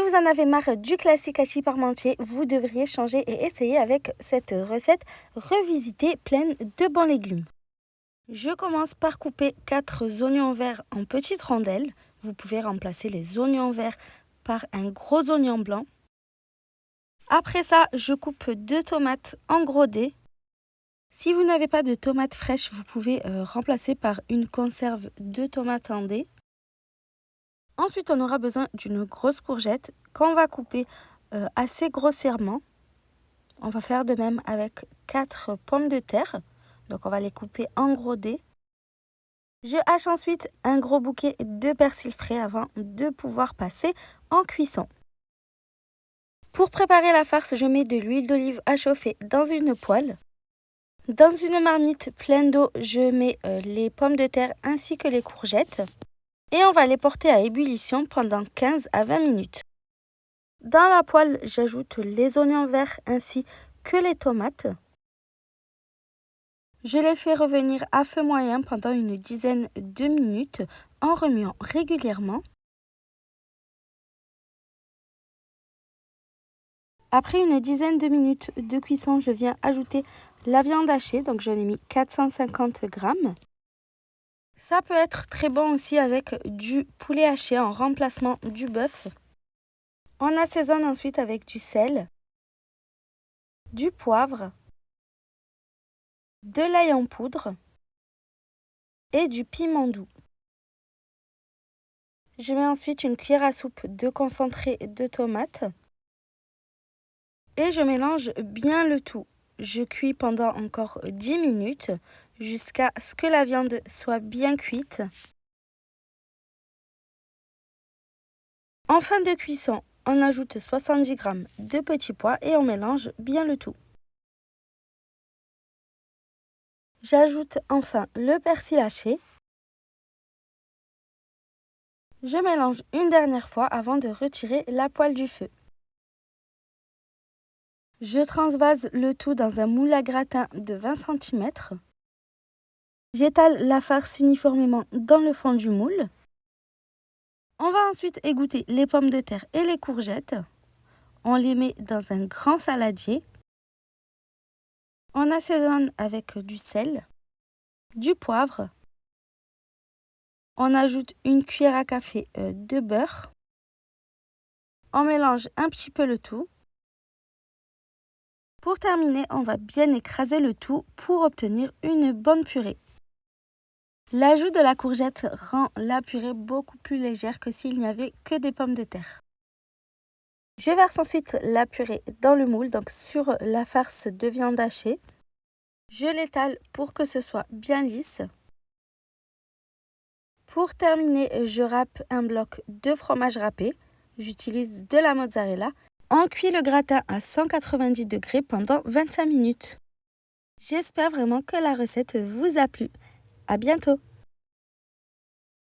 vous en avez marre du classique hachis parmentier, vous devriez changer et essayer avec cette recette revisitée pleine de bons légumes. Je commence par couper 4 oignons verts en petites rondelles. Vous pouvez remplacer les oignons verts par un gros oignon blanc. Après ça, je coupe 2 tomates en gros dés. Si vous n'avez pas de tomates fraîches, vous pouvez remplacer par une conserve de tomates en dés. Ensuite, on aura besoin d'une grosse courgette qu'on va couper assez grossièrement. On va faire de même avec 4 pommes de terre. Donc, on va les couper en gros dés. Je hache ensuite un gros bouquet de persil frais avant de pouvoir passer en cuisson. Pour préparer la farce, je mets de l'huile d'olive à chauffer dans une poêle. Dans une marmite pleine d'eau, je mets les pommes de terre ainsi que les courgettes. Et on va les porter à ébullition pendant 15 à 20 minutes. Dans la poêle, j'ajoute les oignons verts ainsi que les tomates. Je les fais revenir à feu moyen pendant une dizaine de minutes en remuant régulièrement. Après une dizaine de minutes de cuisson, je viens ajouter la viande hachée, donc j'en ai mis 450 grammes. Ça peut être très bon aussi avec du poulet haché en remplacement du bœuf. On assaisonne ensuite avec du sel, du poivre, de l'ail en poudre et du piment doux. Je mets ensuite une cuillère à soupe de concentré de tomate et je mélange bien le tout. Je cuis pendant encore 10 minutes jusqu'à ce que la viande soit bien cuite. En fin de cuisson, on ajoute 70 g de petits pois et on mélange bien le tout. J'ajoute enfin le persil haché. Je mélange une dernière fois avant de retirer la poêle du feu. Je transvase le tout dans un moule à gratin de 20 cm. J'étale la farce uniformément dans le fond du moule. On va ensuite égoutter les pommes de terre et les courgettes. On les met dans un grand saladier. On assaisonne avec du sel, du poivre. On ajoute une cuillère à café de beurre. On mélange un petit peu le tout. Pour terminer, on va bien écraser le tout pour obtenir une bonne purée. L'ajout de la courgette rend la purée beaucoup plus légère que s'il n'y avait que des pommes de terre. Je verse ensuite la purée dans le moule, donc sur la farce de viande hachée. Je l'étale pour que ce soit bien lisse. Pour terminer, je râpe un bloc de fromage râpé. J'utilise de la mozzarella. On cuit le gratin à 190 degrés pendant 25 minutes. J'espère vraiment que la recette vous a plu. À bientôt!